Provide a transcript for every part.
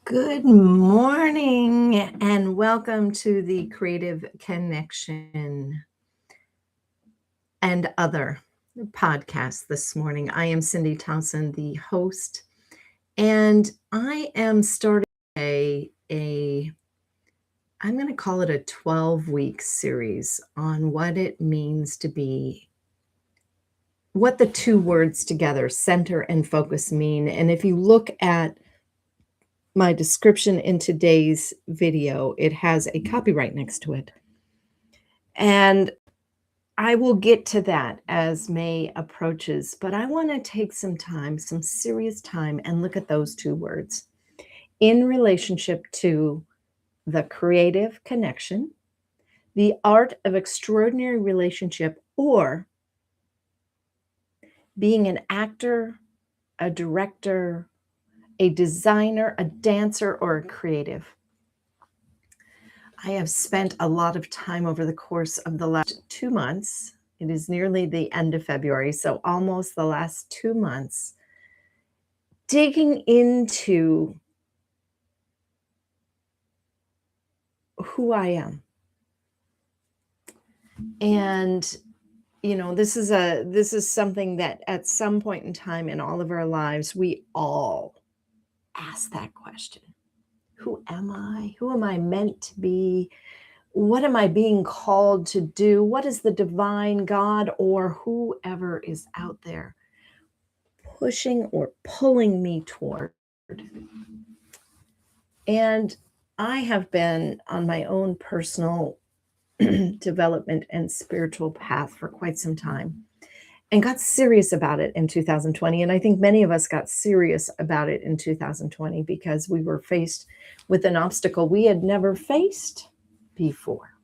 Good morning and welcome to the Creative Connection and other podcast this morning. I am Cindy Townsend, the host, and I am starting I'm going to call it a 12-week series on what it means to be, what the two words together, center and focus, mean. And if you look at my description in today's video, it has a copyright next to it. And I will get to that as May approaches, but I want to take some time, some serious time, and look at those two words in relationship to the creative connection, the art of extraordinary relationship, or being an actor, a director, a designer, a dancer, or a creative. I have spent a lot of time over the course of the last 2 months. It is nearly the end of February, so almost the last 2 months, digging into who I am. And this is something that at some point in time in all of our lives, we all ask that question. Who am I? Who am I meant to be? What am I being called to do? What is the divine God or whoever is out there pushing or pulling me toward? And I have been on my own personal development and spiritual path for quite some time and got serious about it in 2020. And I think many of us got serious about it in 2020 because we were faced with an obstacle we had never faced before.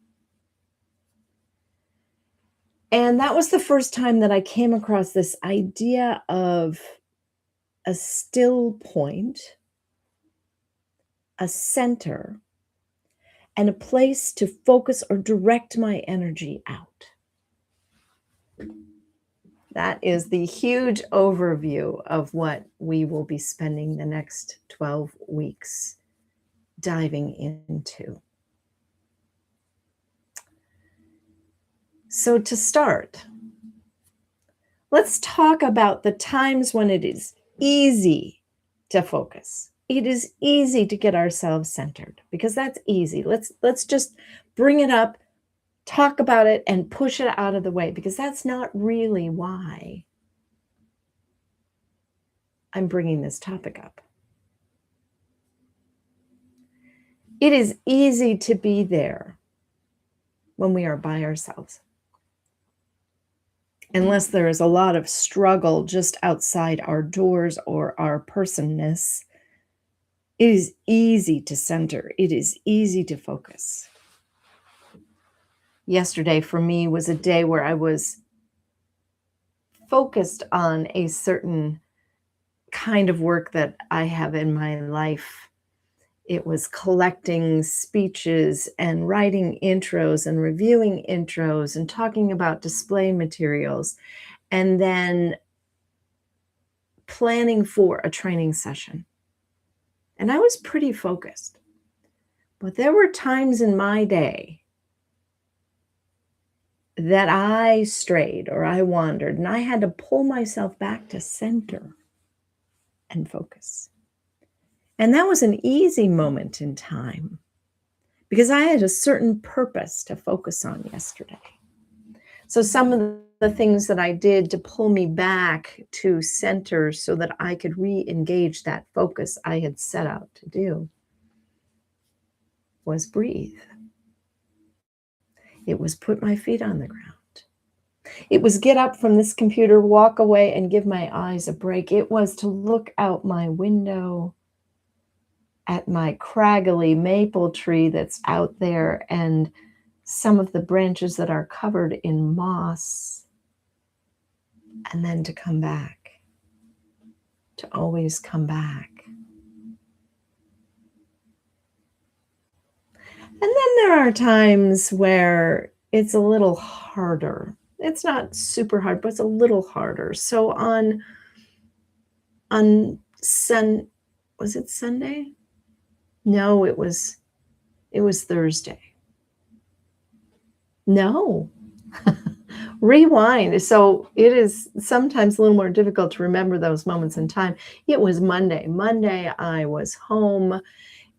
And that was the first time that I came across this idea of a still point, a center, and a place to focus or direct my energy out. That is the huge overview of what we will be spending the next 12 weeks diving into. So to start, let's talk about the times when it is easy to focus. It is easy to get ourselves centered because that's easy. Let's just bring it up, talk about it, and push it out of the way because that's not really why I'm bringing this topic up. It is easy to be there when we are by ourselves. Unless there is a lot of struggle just outside our doors or our personness, it is easy to center. It is easy to focus. Yesterday for me was a day where I was focused on a certain kind of work that I have in my life. It was collecting speeches and writing intros and reviewing intros and talking about display materials and then planning for a training session. And I was pretty focused. But there were times in my day that I strayed or I wandered, and I had to pull myself back to center and focus. And that was an easy moment in time because I had a certain purpose to focus on yesterday. So some of the things that I did to pull me back to center so that I could re-engage that focus I had set out to do was breathe. It was put my feet on the ground. It was get up from this computer, walk away, and give my eyes a break. It was to look out my window at my craggly maple tree that's out there and some of the branches that are covered in moss, and then to come back, to always come back. And then there are times where it's a little harder. It's not super hard, but it's a little harder. So was it Sunday? No, it was Thursday. No. Rewind. So it is sometimes a little more difficult to remember those moments in time. It was Monday. Monday, I was home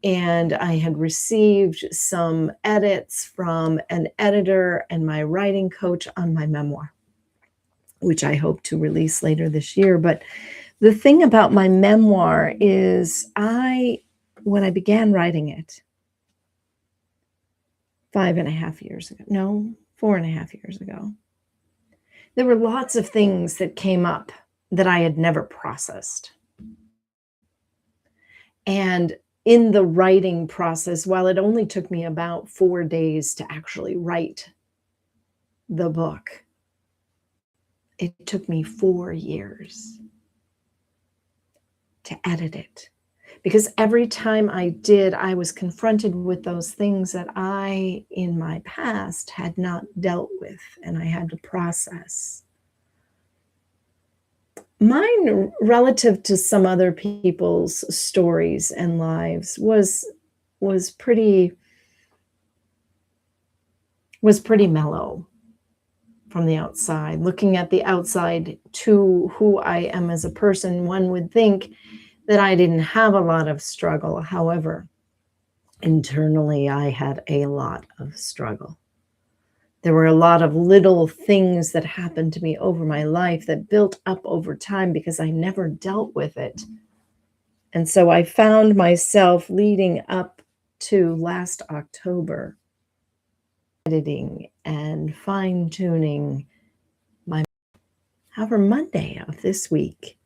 and I had received some edits from an editor and my writing coach on my memoir, which I hope to release later this year. But the thing about my memoir is when I began writing it 5.5 years ago, no, 4.5 years ago, there were lots of things that came up that I had never processed. And in the writing process, while it only took me about 4 days to actually write the book, it took me 4 years to edit it. Because every time I did, I was confronted with those things that I, in my past, had not dealt with, and I had to process. Mine, relative to some other people's stories and lives, was pretty was pretty mellow from the outside. Looking at the outside to who I am as a person, one would think that I didn't have a lot of struggle. However, internally, I had a lot of struggle. There were a lot of little things that happened to me over my life that built up over time because I never dealt with it. And so I found myself leading up to last October, editing and fine tuning my. However, Monday of this week,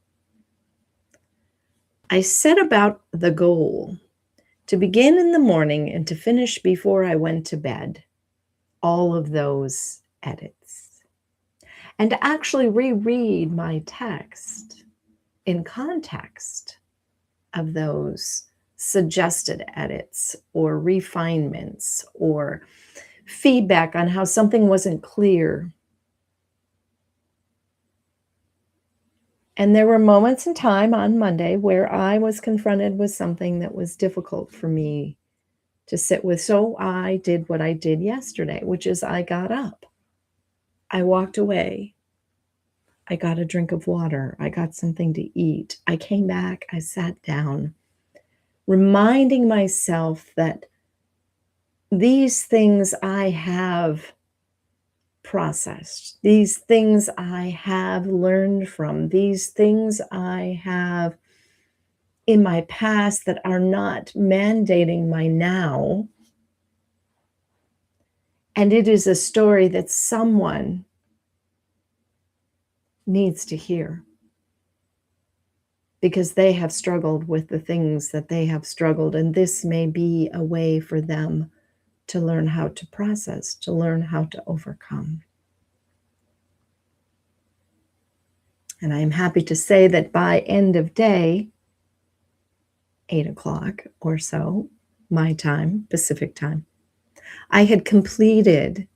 I set about the goal to begin in the morning and to finish before I went to bed all of those edits and to actually reread my text in context of those suggested edits or refinements or feedback on how something wasn't clear. And there were moments in time on Monday where I was confronted with something that was difficult for me to sit with. So I did what I did yesterday, which is I got up. I walked away. I got a drink of water. I got something to eat. I came back. I sat down, reminding myself that these things I have processed, these things I have learned from, these things I have in my past that are not mandating my now. And it is a story that someone needs to hear because they have struggled with the things that they have struggled. And this may be a way for them to learn how to process, to learn how to overcome. And I am happy to say that by end of day, 8 o'clock or so, my time, Pacific time, I had completed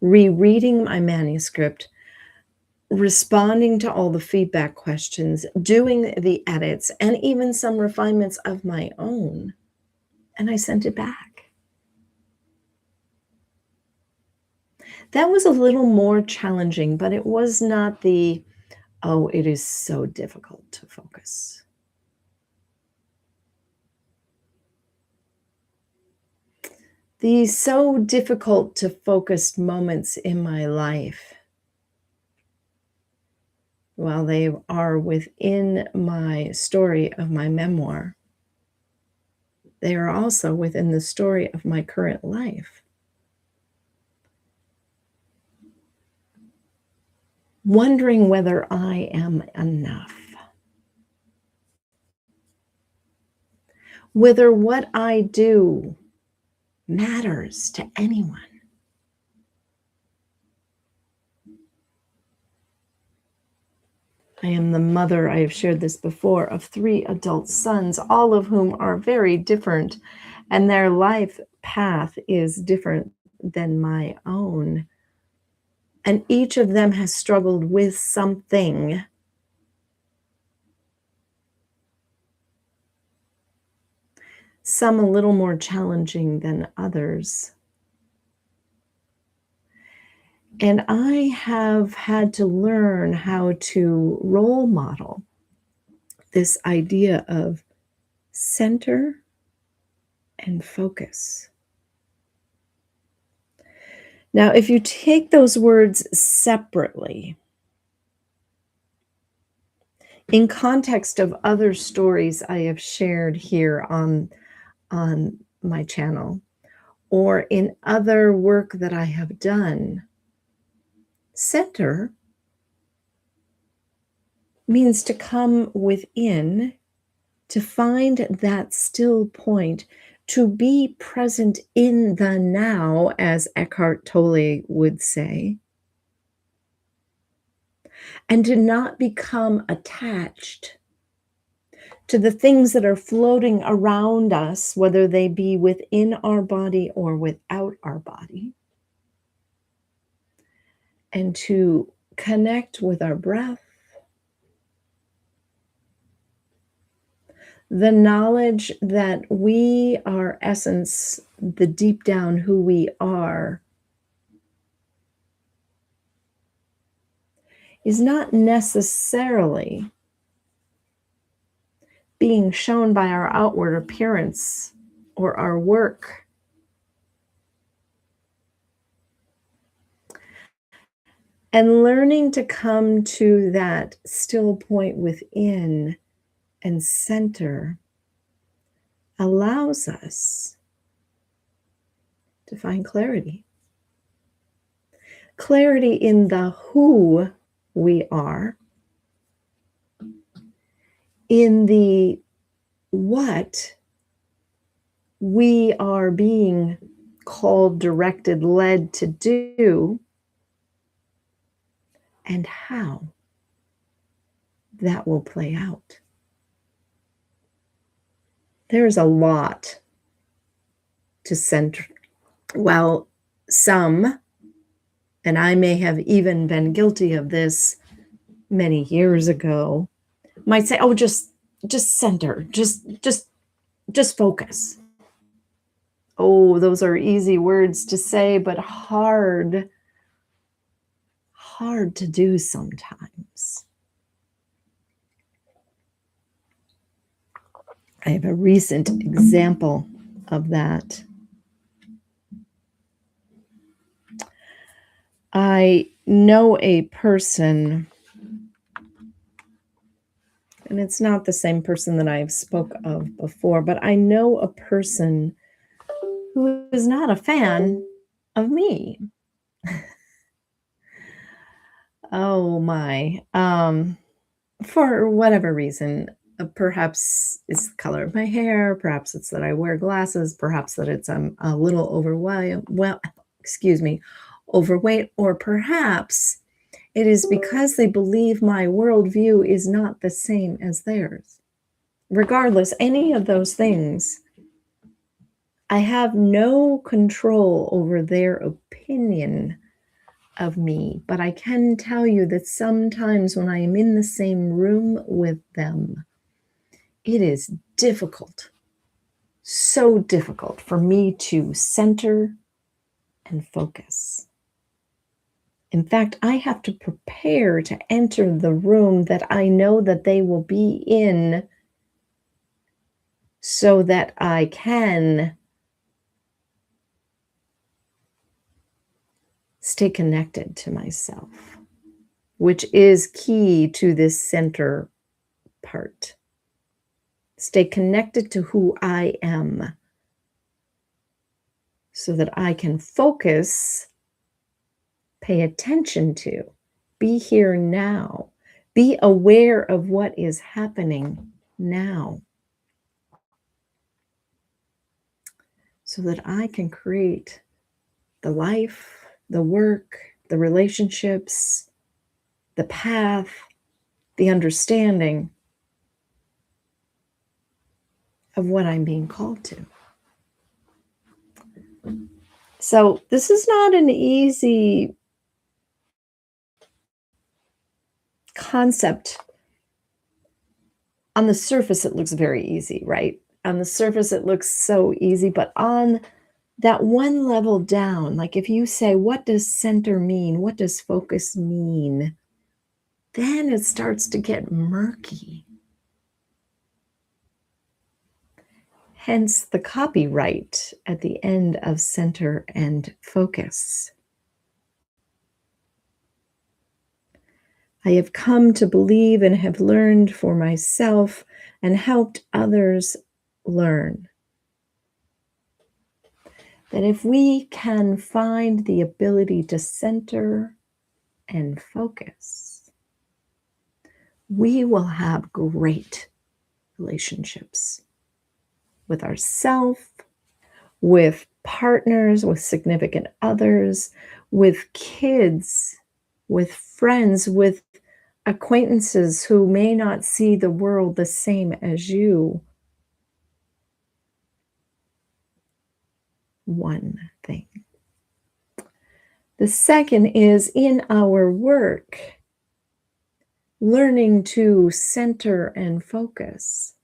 rereading my manuscript, responding to all the feedback questions, doing the edits, and even some refinements of my own. And I sent it back. That was a little more challenging, but it was not the, oh, it is so difficult to focus. The so difficult to focus moments in my life, while they are within my story of my memoir, they are also within the story of my current life. Wondering whether I am enough, whether what I do matters to anyone. I am the mother, I have shared this before, of 3 adult sons, all of whom are very different, and their life path is different than my own. And each of them has struggled with something. some a little more challenging than others. And I have had to learn how to role model this idea of center and focus. Now, if you take those words separately, in context of other stories I have shared here on my channel, or in other work that I have done, center means to come within, to find that still point, to be present in the now, as Eckhart Tolle would say, and to not become attached to the things that are floating around us, whether they be within our body or without our body, and to connect with our breath, the knowledge that we are essence, the deep down who we are, is not necessarily being shown by our outward appearance or our work. And learning to come to that still point within and center allows us to find clarity. Clarity in the who we are, in the what we are being called, directed, led to do, and how that will play out. There's a lot to center. Well, some, and I may have even been guilty of this many years ago, might say, "Oh, just center, just focus." Oh, those are easy words to say, but hard to do sometimes. I have a recent example of that. I know a person, and it's not the same person that I've spoke of before, but I know a person who is not a fan of me. Oh my. For whatever reason, perhaps it's the color of my hair, perhaps it's that I wear glasses, perhaps that it's a little overweight, or perhaps it is because they believe my worldview is not the same as theirs. Regardless, any of those things, I have no control over their opinion of me, but I can tell you that sometimes when I am in the same room with them, it is difficult, so difficult for me to center and focus. In fact, I have to prepare to enter the room that I know that they will be in so that I can stay connected to myself, which is key to this center part. Stay connected to who I am so that I can focus, pay attention to, be here now, be aware of what is happening now, so that I can create the life, the work, the relationships, the path, the understanding of what I'm being called to. So this is not an easy concept. On the surface, it looks very easy, right? On the surface, it looks so easy, but on that one level down, like if you say, what does center mean? What does focus mean? Then it starts to get murky. Hence the copyright at the end of center and focus. I have come to believe and have learned for myself and helped others learn that if we can find the ability to center and focus, we will have great relationships with ourselves, with partners, with significant others, with kids, with friends, with acquaintances who may not see the world the same as you. One thing. The second is in our work, learning to center and focus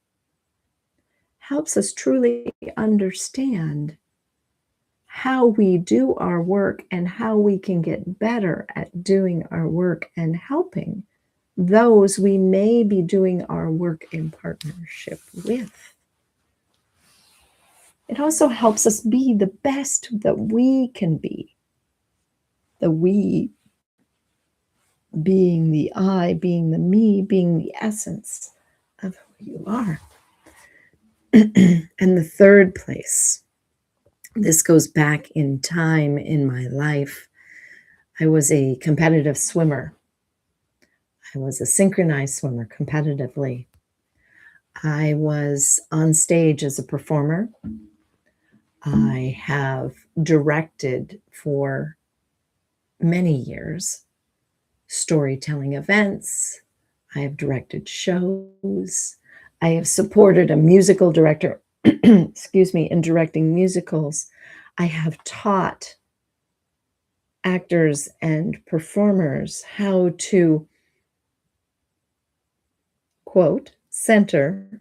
helps us truly understand how we do our work and how we can get better at doing our work and helping those we may be doing our work in partnership with. It also helps us be the best that we can be. The we being the I, being the me, being the essence of who you are. And the third place, this goes back in time in my life. I was a competitive swimmer. I was a synchronized swimmer competitively. I was on stage as a performer. I have directed for many years storytelling events. I have directed shows. I have supported a musical director, excuse me, in directing musicals. I have taught actors and performers how to, quote, center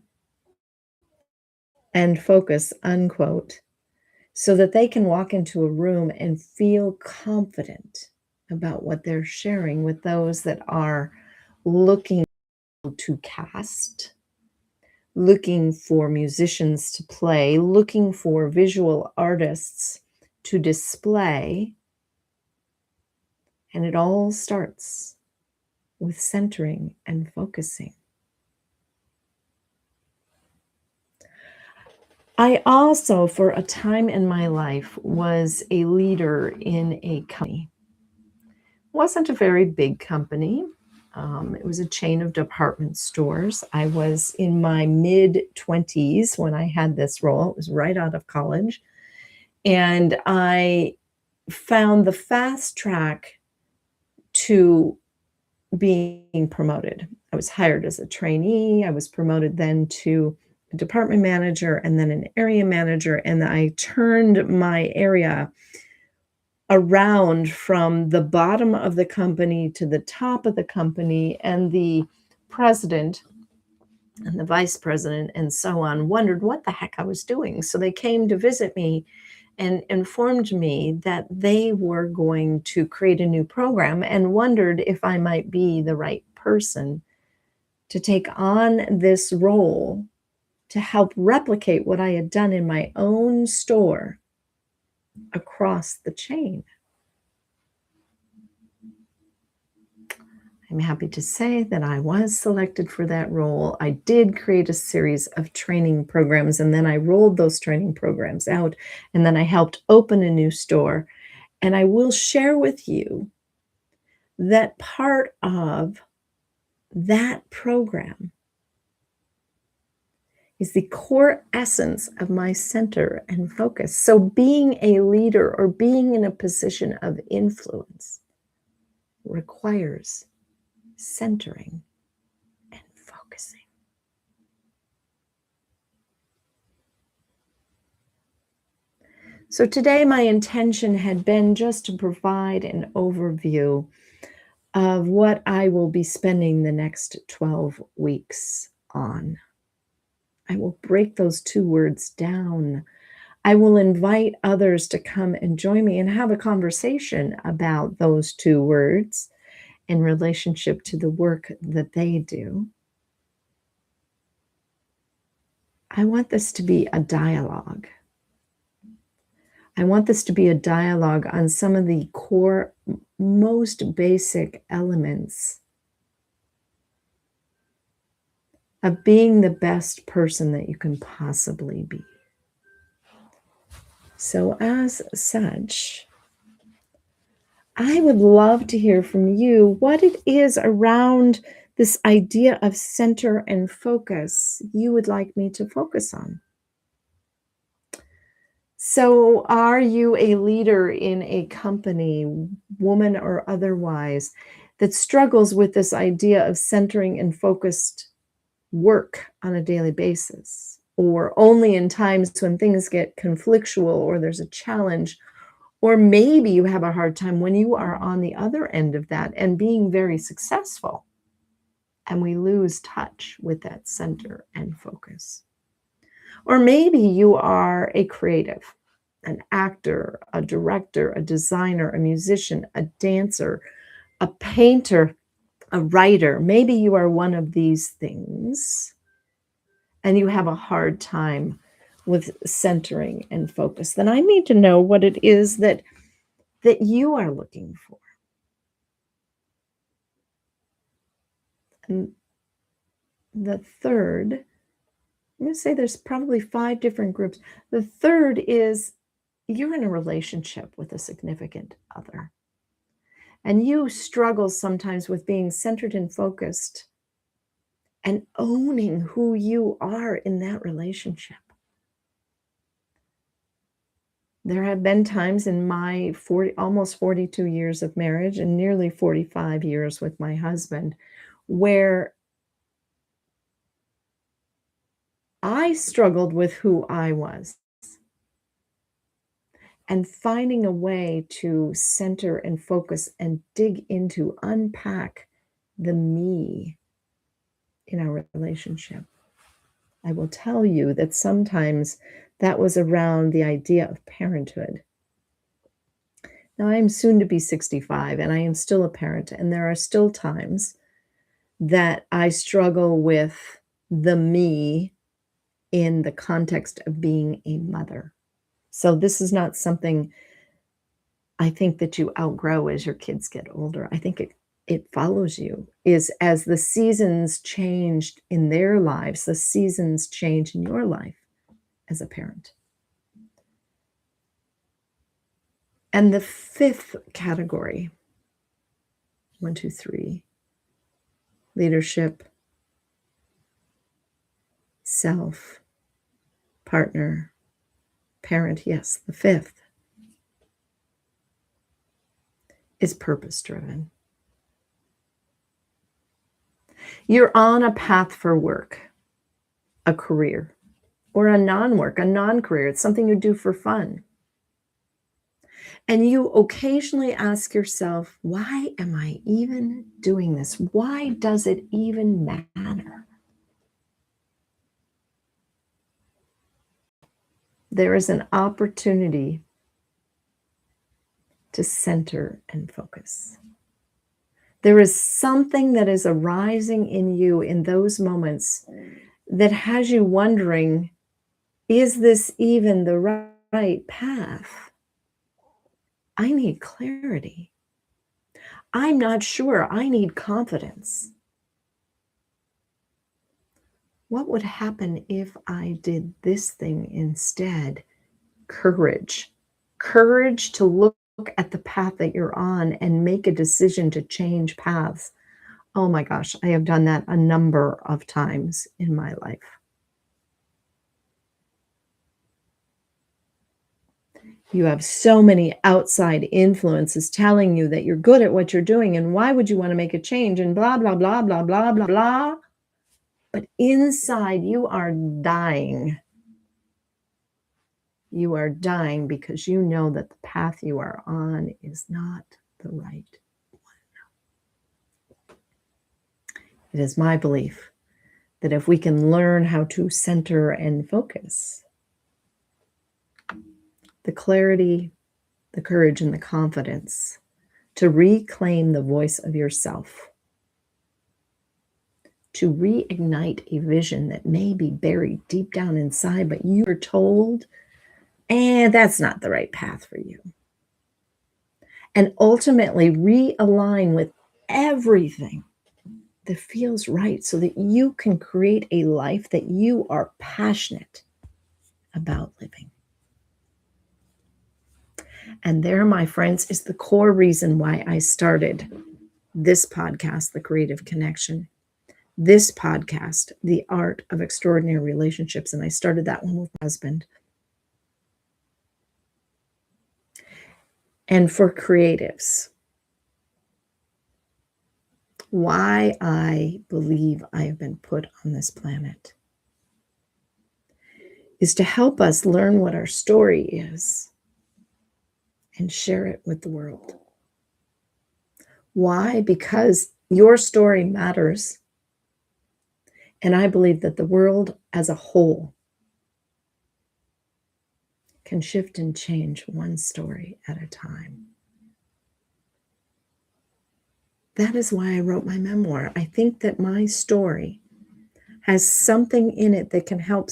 and focus, unquote, so that they can walk into a room and feel confident about what they're sharing with those that are looking to cast, looking for musicians to play, looking for visual artists to display. And it all starts with centering and focusing. I also, for a time in my life, was a leader in a company. It wasn't a very big company. It was a chain of department stores. I was in my mid-20s when I had this role. It was right out of college. And I found the fast track to being promoted. I was hired as a trainee. I was promoted then to a department manager and then an area manager. And I turned my area around from the bottom of the company to the top of the company, and the president and the vice president and so on wondered what the heck I was doing. So they came to visit me and informed me that they were going to create a new program and wondered if I might be the right person to take on this role to help replicate what I had done in my own store across the chain. I'm happy to say that I was selected for that role. I did create a series of training programs, and then I rolled those training programs out, and then I helped open a new store. And I will share with you that part of that program is the core essence of my center and focus. So being a leader or being in a position of influence requires centering and focusing. So today my intention had been just to provide an overview of what I will be spending the next 12 weeks on. I will break those two words down. I will invite others to come and join me and have a conversation about those two words in relationship to the work that they do. I want this to be a dialogue. I want this to be a dialogue on some of the core, most basic elements of being the best person that you can possibly be. So, as such, I would love to hear from you what it is around this idea of center and focus you would like me to focus on. So, are you a leader in a company, woman or otherwise, that struggles with this idea of centering and focused work on a daily basis, or only in times when things get conflictual or there's a challenge? Or maybe you have a hard time when you are on the other end of that and being very successful, and we lose touch with that center and focus. Or maybe you are a creative, an actor, a director, a designer, a musician, a dancer, a painter, a writer. Maybe you are one of these things and you have a hard time with centering and focus. Then I need to know what it is that you are looking for. And the third, I'm going to say there's probably 5 different groups. The third is you're in a relationship with a significant other, and you struggle sometimes with being centered and focused and owning who you are in that relationship. There have been times in my almost 42 years of marriage and nearly 45 years with my husband where I struggled with who I was and finding a way to center and focus and dig into, unpack the me in our relationship. I will tell you that sometimes that was around the idea of parenthood. Now, I am soon to be 65 and I am still a parent, and there are still times that I struggle with the me in the context of being a mother. So this is not something I think that you outgrow as your kids get older. I think it follows you, is as the seasons changed in their lives, the seasons change in your life as a parent. And the 5th category, 1, 2, 3, leadership, self, partner, parent. Yes, the 5th is purpose driven. You're on a path for work, a career, or a non-work, a non-career. It's something you do for fun. And you occasionally ask yourself, why am I even doing this? Why does it even matter? There is an opportunity to center and focus. There is something that is arising in you in those moments that has you wondering, is this even the right path? I need clarity. I'm not sure. I need confidence. What would happen if I did this thing instead? Courage. Courage to look at the path that you're on and make a decision to change paths. Oh my gosh, I have done that a number of times in my life. You have so many outside influences telling you that you're good at what you're doing, and why would you want to make a change, and blah, blah, blah, blah, blah, blah, blah. But inside, you are dying. You are dying because you know that the path you are on is not the right one. It is my belief that if we can learn how to center and focus, the clarity, the courage, and the confidence to reclaim the voice of yourself, to reignite a vision that may be buried deep down inside, but you were told, that's not the right path for you. And ultimately realign with everything that feels right so that you can create a life that you are passionate about living. And there, my friends, is the core reason why I started this podcast, The Creative Connection. This podcast, The Art of Extraordinary Relationships. And I started that one with my husband. And for creatives, why I believe I have been put on this planet is to help us learn what our story is and share it with the world. Why? Because your story matters. And I believe that the world as a whole can shift and change one story at a time. That is why I wrote my memoir. I think that my story has something in it that can help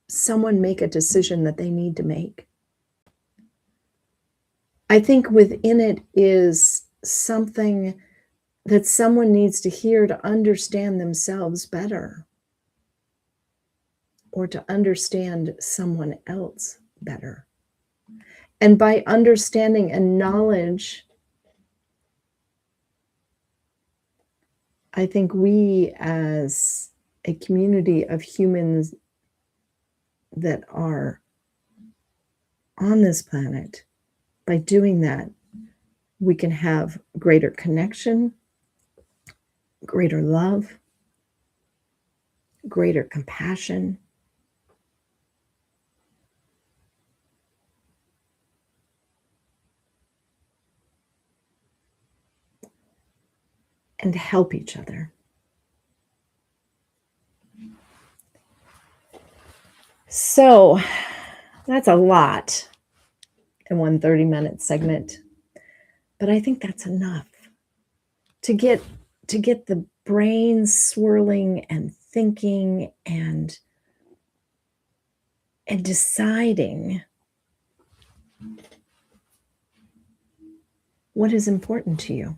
someone make a decision that they need to make. I think within it is something that someone needs to hear to understand themselves better, or to understand someone else better. And by understanding and knowledge, I think we as a community of humans that are on this planet, by doing that, we can have greater connection, greater love, greater compassion, and help each other. So that's a lot in one 30-minute segment, but I think that's enough to get the brain swirling and thinking and deciding what is important to you.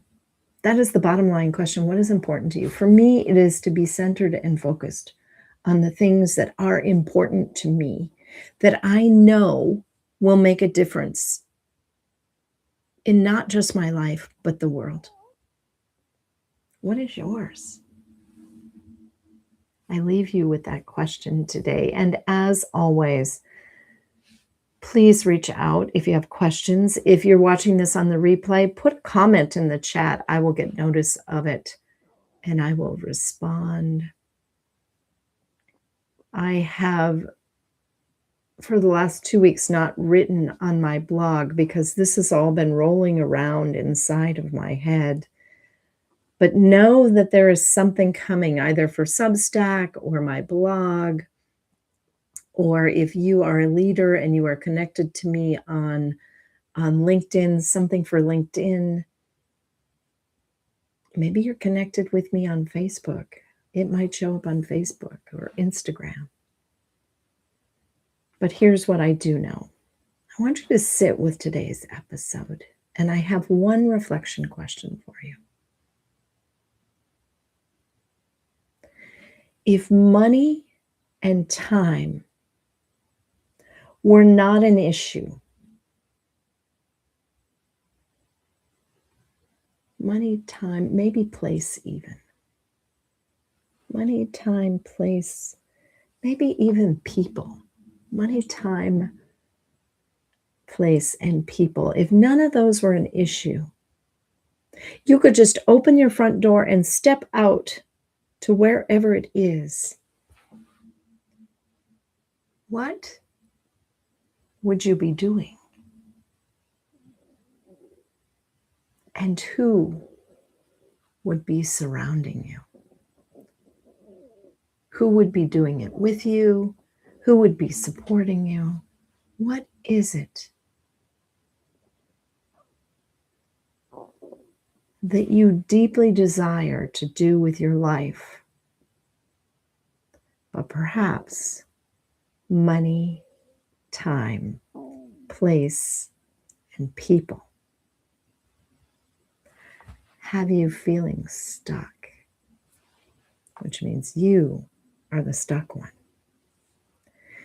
That is the bottom line question. What is important to you? For me, it is to be centered and focused on the things that are important to me, that I know will make a difference in not just my life, but the world. What is yours? I leave you with that question today. And as always, please reach out if you have questions. If you're watching this on the replay, put a comment in the chat. I will get notice of it and I will respond. I have, for the last 2 weeks, not written on my blog because this has all been rolling around inside of my head. But know that there is something coming either for Substack or my blog, or if you are a leader and you are connected to me on LinkedIn, something for LinkedIn. Maybe you're connected with me on Facebook. It might show up on Facebook or Instagram. But here's what I do know. I want you to sit with today's episode, and I have one reflection question for you. If money and time were not an issue, money, time, maybe place even. Money, time, place, maybe even people. Money, time, place, and people. If none of those were an issue, you could just open your front door and step out to wherever it is. What would you be doing? And who would be surrounding you? Who would be doing it with you? Who would be supporting you? What is it that you deeply desire to do with your life, but perhaps money, time, place, and people have you feeling stuck, which means you are the stuck one.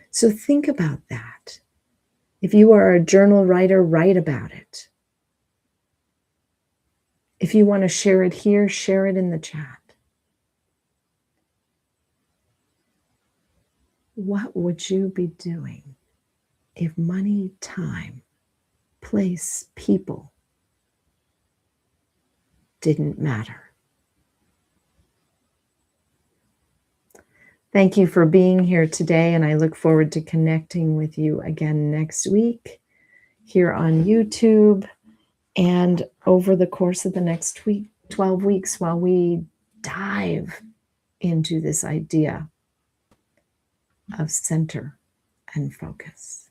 So think about that. If you are a journal writer, write about it. If you want to share it here, share it in the chat. What would you be doing if money, time, place, people didn't matter? Thank you for being here today, and I look forward to connecting with you again next week here on YouTube and over the course of the next 12 weeks while we dive into this idea of center and focus.